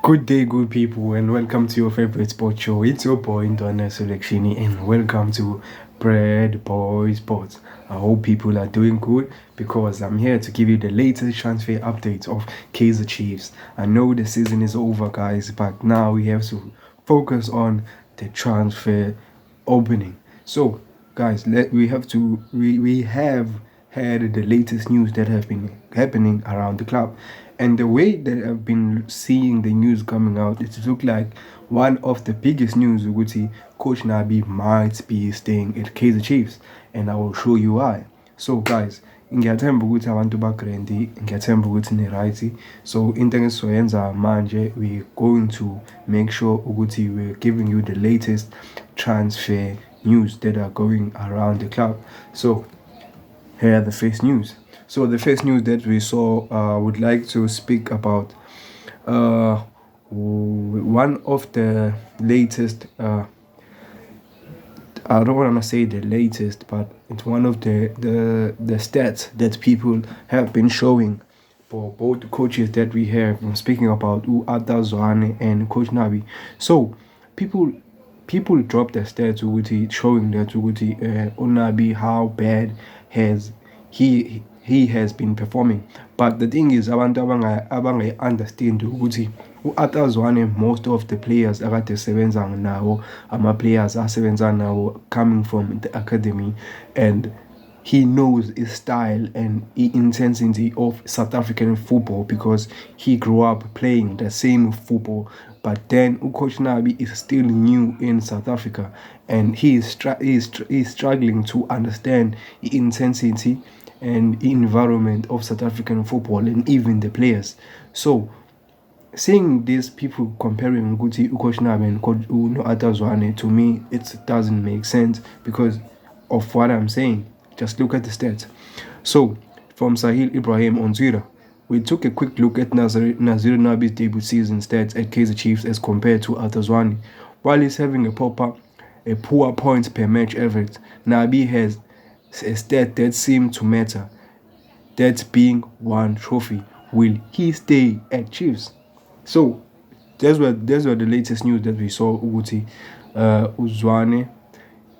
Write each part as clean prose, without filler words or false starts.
Good day, good people, and welcome to your favorite sports show. It's your boy, Ndwana Selection, and welcome to Bread Boy Sports. I hope people are doing good because I'm here to give you the latest transfer updates of Kaizer Chiefs. I know the season is over, guys, but now we have to focus on the transfer opening. So, guys, we have had the latest news that have been happening around the club, and the way that I've been seeing the news coming out, it look like one of the biggest news would see Coach Nabi might be staying at Kaizer Chiefs, and I will show you why. So, guys, ngiyathemba ukuthi abantu bagrendi, ngiyathemba ukuthi ni-right. So into engizoyenza manje, we're going to make sure ukuthi we're giving you the latest transfer news that are going around the club. So here are the first news. So the first news that we saw, would like to speak about one of the latest. I don't want to say the latest, but it's one of the stats that people have been showing for both the coaches that we have. I'm speaking about Uata Zohane and Coach Nabi. So people drop the stats Uguti showing that Uguti Unabi how bad has he has been performing. But the thing is, abantu abangayi understand ukuthi u-Atazwane, most of the players akade sebenza nawo, ama-players asebenza nawo coming from the academy, and he knows his style and the intensity of South African football because he grew up playing the same football. But then Coach Nabi is still new in South Africa, and he is struggling to understand the intensity and the environment of South African football and even the players. So seeing these people comparing Nguti Ukoshnab and Atazwane, to me it doesn't make sense because of what I'm saying. Just look at the stats. So from Sahil Ibrahim on Twitter, we took a quick look at Nazir Nabi's debut season stats at Kaizer Chiefs as compared to Atazwane. While he's having a poor points per match average, Nabi has a stat that seemed to matter, that being one trophy. Will he stay at Chiefs? So that's what the latest news that we saw. Uguti Uzwane,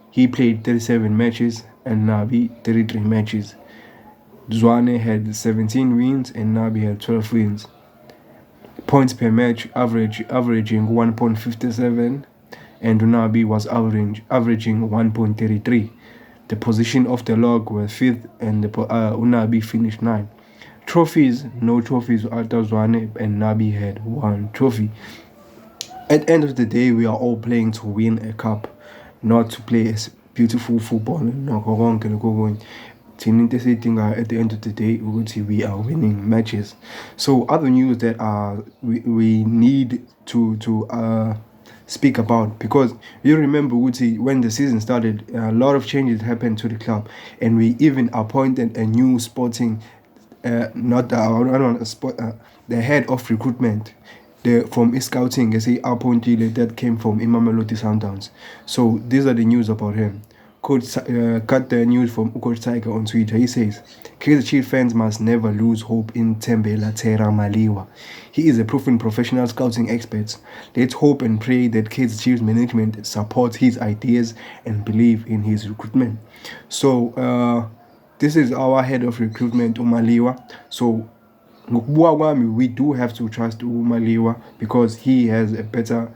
he played 37 matches and Nabi 33 matches. Zwane had 17 wins and Nabi had 12 wins. Points per match averaging 1.57, and Nabi was averaging 1.33. The position of the log was 5th, and Unabi finished 9th. Trophies, no trophies. Atazwane and Nabi had 1 trophy. At the end of the day, we are all playing to win a cup, not to play beautiful football. At the end of the day, we are winning matches. So other news that we need to speak about, because you remember when the season started, a lot of changes happened to the club, and we even appointed a new sporting the head of recruitment from scouting, as he appointed, that came from Imamelodi Sundowns. So these are the news about him. Coach cut the news from Coach Tiger on Twitter. He says, Kaizer Chiefs fans must never lose hope in Tembela Tera Maliwa. He is a proven professional scouting expert. Let's hope and pray that Kaizer Chiefs management supports his ideas and believe in his recruitment. So this is our head of recruitment, Umaliwa. So we do have to trust Umaliwa because he has a better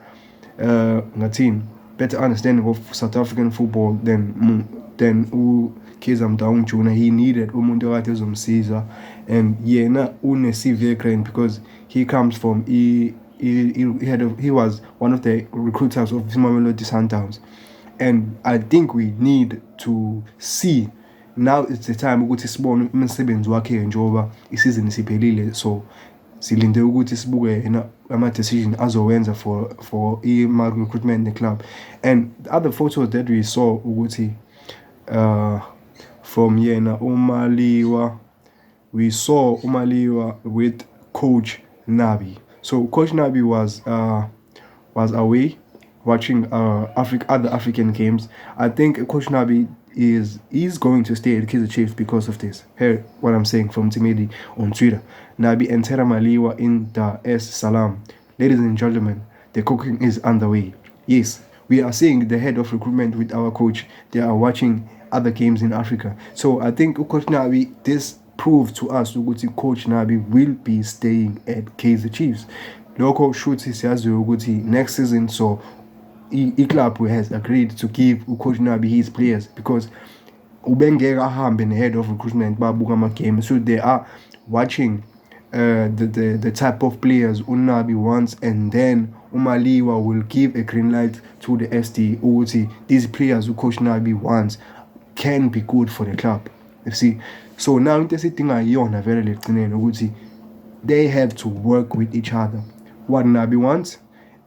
better understanding of South African football than Kaizer Mdaung Juna. He needed umuntu okade ezomsiza, and yena une-CV grand because he comes from he was one of the recruiters of Mamelodi Sundowns, and I think we need to see now it's the time ukuthi sibone umsebenzi wakhe njengoba isizini siphelile. So silinde ukuthi sibuke yena ama-decision azowenza for i-recruitment the club. And the other photos that we saw ukuthi from yena Umaliwa, we saw Umaliwa with Coach Nabi. So Coach Nabi was away watching other African games. I think Coach Nabi is going to stay at Kaizer Chiefs because of this. Here, what I'm saying from Timedi on Twitter. Nabi and Tera Maliwa in Dar es Salaam. ladies and gentlemen, the cooking is underway. Yes, we are seeing the head of recruitment with our coach. They are watching other games in Africa. So I think Coach Nabi, this proves to us ukuthi Coach Nabi will be staying at Kaizer Chiefs. Lokho shuthi siyaziyo ukuthi next season, so club has agreed to give Coach Nabi his players because ubengeke ahambe ne-head of recruitment babuka ama-game, so they are watching the type of players uNabi wants, and then uMaliwa will give a green light to the SD ukuthi these players uCoach Nabi wants can be good for the club. You see, so now into esiyidinga yiyona vele legcineni ukuthi they have to work with each other. What Nabi wants,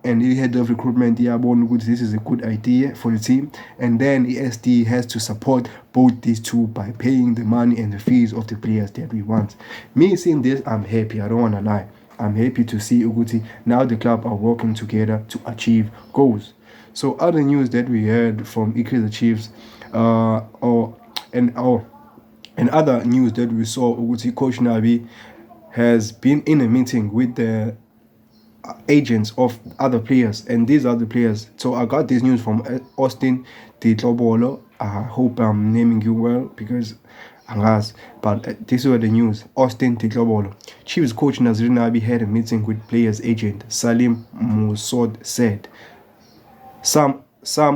and the head of recruitment iyabona ukuthi this is a good idea for the team, and then the SD has to support both these two by paying the money and the fees of the players that we want. Me seeing this, I'm happy. I don't want to lie. I'm happy to see Uguti now the club are working together to achieve goals. So other news that we heard from Kaizer Chiefs, and other news that we saw, Uguti Coach Nabi has been in a meeting with the agents of other players, and these are the players. So I got this news from Austin Titlobolo. I hope I'm naming you well because Angas, but this was the news. Austin Titlobolo, Chiefs coach Nazir Nabi had a meeting with players agent Salim Musod said some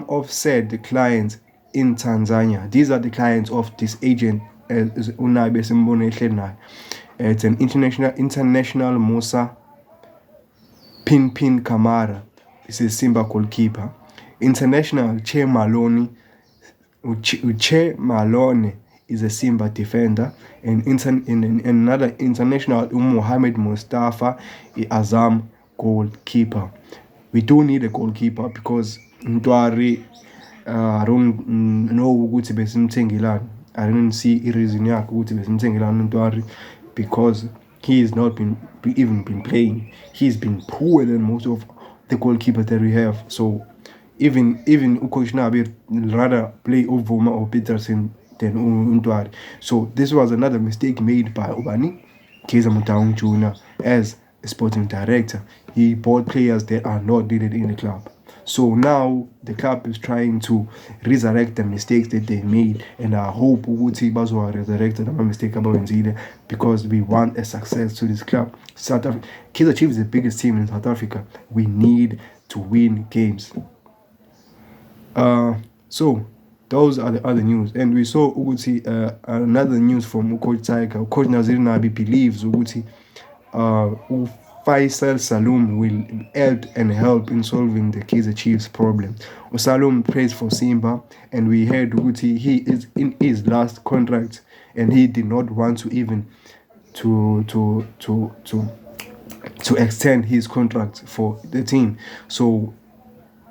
of said clients in Tanzania. These are the clients of this agent. Unabi Simbone. It's an international Musa Pin Kamara is a Simba goalkeeper. International Che Malone is a Simba defender. And another international Mohamed Mustafa is Azam goalkeeper. We do need a goalkeeper because Ntwari, I don't know ukuthi besimthengilani. I don't see a reason ukuthi besimthengilani Ntwari because he has not been playing. He's been poorer than most of the goalkeepers that we have. So even Coach Nabi rather play Ovuma or Peterson than Untwari. So this was another mistake made by Obani Kaizer Motaung Jr. as a sporting director. He bought players that are not needed in the club. So now the club is trying to resurrect the mistakes that they made, and I hope Uguti Bazwa resurrected the mistake about Nzide because we want a success to this club. South Africa, Kaizer Chiefs is the biggest team in South Africa. We need to win games. So those are the other news, and we saw Uguti another news from Coach Kaizer. Coach Nazir Nabi believes Uguti Faisal Salum will aid and help in solving the Kaizer Chiefs problem. Salum plays for Simba, and we heard Uguti he is in his last contract, and he did not want to even to extend his contract for the team. So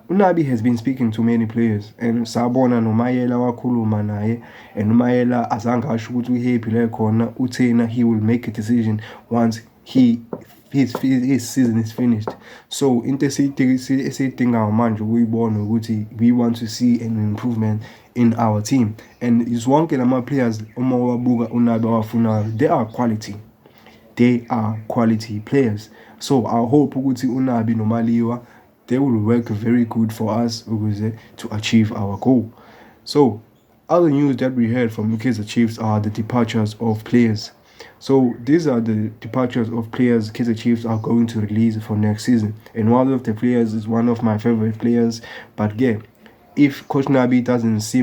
Unabi has been speaking to many players, and Sabona noMayela wakhuluma naye, and uMayela azange asho ukuthi uhappy la khona uthena he will make a decision once his season is finished. So into esiyidingayo manje ukuyibona ukuthi we want to see an improvement in our team, and is wonke lama players uma wabuka uNabi awafunayo, they are quality players. So I hope ukuthi uNabi noMaliwa they will work very good for us to achieve our goal. So other news that we heard from Kaizer Chiefs are the departures of players. So these are the departures of players Kaizer Chiefs are going to release for next season. And one of the players is one of my favorite players. But yeah, if Coach Nabi doesn't see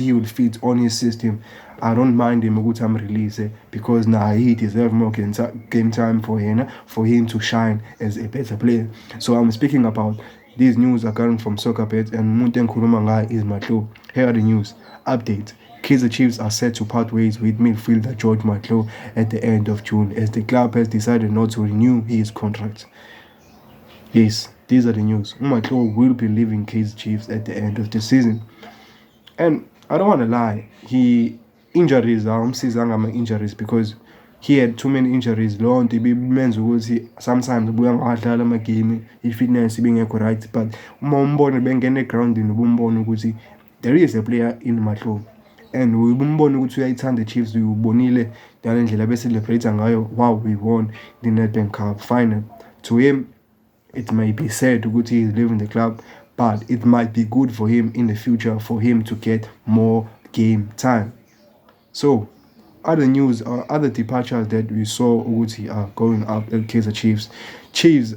he would fit on his system, I don't mind him release because now he deserves more game time for him to shine as a better player. So I'm speaking about these news are coming from Soccer Bet, and Munten Kurumangai is Matlo. Here are the news update. Kaizer Chiefs are set to part ways with midfielder George Matlo at the end of June as the club has decided not to renew his contract. Yes, these are the news. Matlo will be leaving Kaizer Chiefs at the end of the season. And I don't want to lie, injuries because he had too many injuries. Sometimes fitness being correct, but ground there is a player in Matlo. And we the Chiefs, we bonile, wow, we won the Nedbank Cup final. To him, it may be sad ukuthi he's leaving the club, but it might be good for him in the future for him to get more game time. So, other news or other departures that we saw ukuthi are going up at Kaizer Chiefs. Chiefs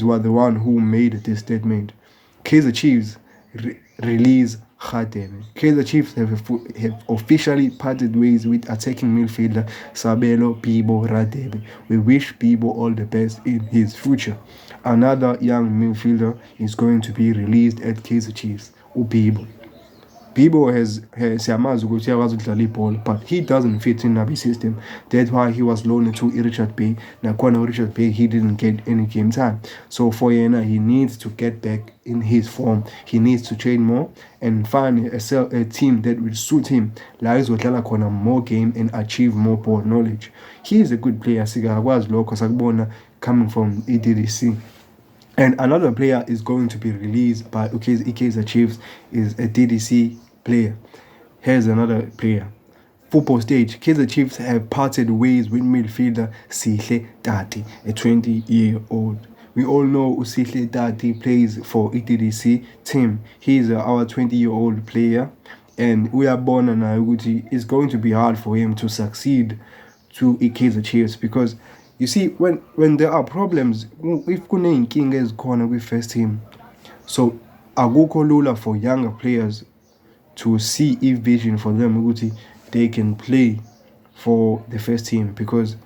were the one who made this statement. Kaizer Chiefs release Radebe. Kaizer Chiefs have officially parted ways with attacking midfielder Sabelo Bibo Radebe. We wish Bibo all the best in his future. Another young midfielder is going to be released at Kaizer Chiefs, Ubibo. Bibo siyamazi ukuthi uyakwazi ukudlala ibhola, but he doesn't fit in Nabi system. That's why he was loaned to Richard Bay. Nakhona Richard Bay, he didn't get any game time. So for Yena, he needs to get back in his form. He needs to train more and find a team that will suit him. La izodlala khona more game and achieve more ball knowledge. He is a good player. Sikakwazi lokho sakubona coming from EDDC. And another player is going to be released by Kaizer Chiefs is a DDC player. Here's another player. Football stage. Kaizer Chiefs have parted ways with midfielder Sihle Tati, a 20-year-old. We all know Sihle Tati plays for EDDC team. He is our 20-year-old player, and we are born and it's going to be hard for him to succeed to Kaizer Chiefs because you see when there are problems, if kuneyinkinga ezikhona kwi-first team, so akukho lula for younger players to see a vision for them ukuthi they can play for the first team, because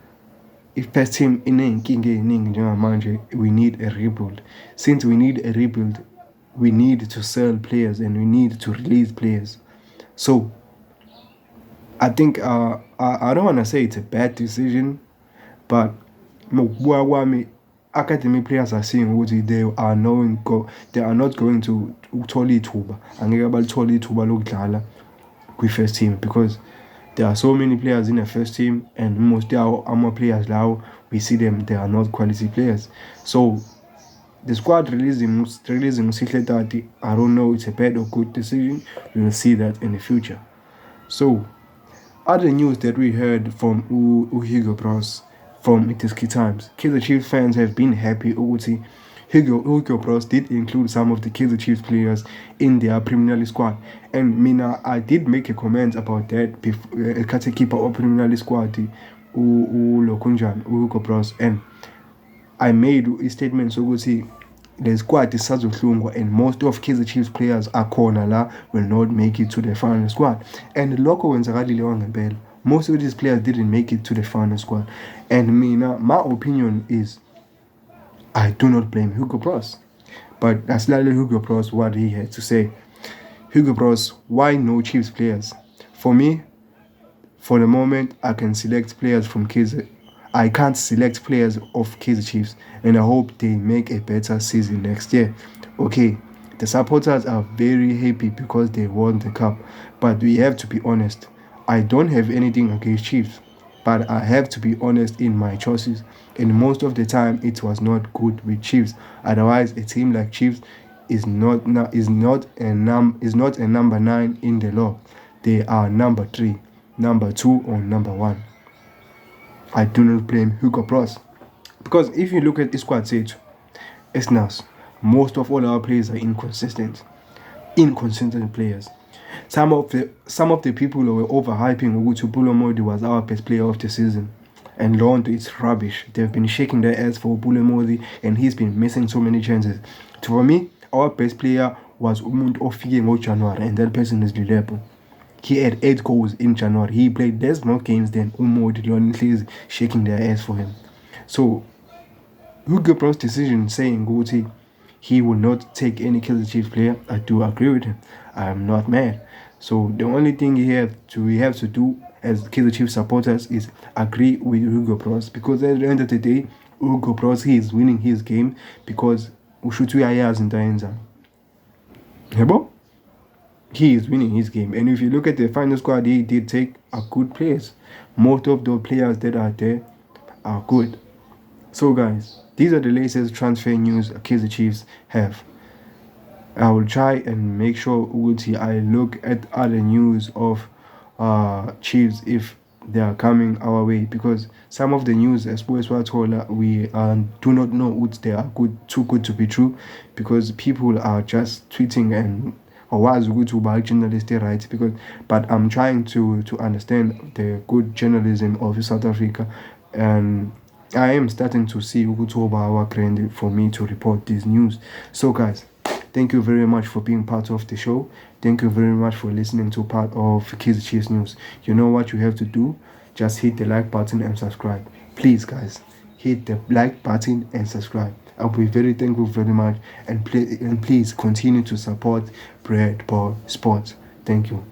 if first team ineyinkinga eziningi njengamanje, we need a rebuild. Since we need a rebuild, we need to sell players and we need to release players. So I think I don't want to say it's a bad decision, but ngokubuka kwami academy players are seeing ukuthi they are not going to ukuthola ithuba, angeke balithole ithuba lokudlala kwi-first team, because there are so many players in the first team and most our players now we see them, they are not quality players. So the squad releasing Sihle Tati, I don't know it's a bad or good decision. We will see that in the future. So other news that we heard from Hugo Bros from Itiski Times. Kaizer Chiefs fans have been happy ukuthi Hugo Bros did include some of the Kaizer Chiefs players in their Premier League squad. And mina, I did make a comment about that before keeper of Premier League squad Hugo Bros, and I made a statement ukuthi the squad is sazohlungwa and most of Kaizer Chiefs players akhona la will not make it to the final squad. And lokho kwenzakalile wangempela. Most of these players didn't make it to the final squad. And my opinion is, I do not blame Hugo Bros. But that's slightly Hugo Bros what he had to say. Hugo Bros, why no Chiefs players? For me, for the moment, I can select players from Kaizer. I can't select players of Kaizer Chiefs, and I hope they make a better season next year. Okay, the supporters are very happy because they won the cup, but we have to be honest. I don't have anything against Chiefs, but I have to be honest in my choices. And most of the time, it was not good with Chiefs. Otherwise, a team like Chiefs is not a number 9 in the law. They are number 3, number 2, or number 1. I do not blame Hugo Bros, because if you look at the squad stage, it's nice. Most of all our players are inconsistent players. Some of the people who were overhyping ukuthi Bulo Modi was our best player of the season, and Lonto, it's rubbish. They've been shaking their ass for Bulo Modi, and he's been missing so many chances. For me, our best player was umuntu ofike ngoJanuary, and that person is Lilepo. He had 8 goals in January. He played less more games than Umodi Lonto, shaking their ass for him. So Hugo Bros' decision saying Guti he will not take any Kaizer Chiefs player, I do agree with him. I am not mad. So the only thing we have to do as Kaizer Chiefs supporters is agree with Hugo Bros, because at the end of the day, Hugo Bros, he is winning his game because ushuthi uyayazi into ayenzayo. Yebo? He is winning his game. And if you look at the final squad, he did take a good players. Most of the players that are there are good. So guys, these are the latest transfer news Kaizer Chiefs have. I will try and make sure I look at other news of Chiefs if they are coming our way, because some of the news as well we do not know which they are too good to be true, because people are just tweeting and awazi ukuthi uba journalist right, because but I'm trying to understand the good journalism of South Africa, and I am starting to see ukuthi oba our brand for me to report this news. So guys, thank you very much for being part of the show. Thank you very much for listening to part of Kaizer Chiefs News. You know what you have to do? Just hit the like button and subscribe. Please, guys, hit the like button and subscribe. I'll be very thankful very much. And please continue to support Bread Ball Sports. Thank you.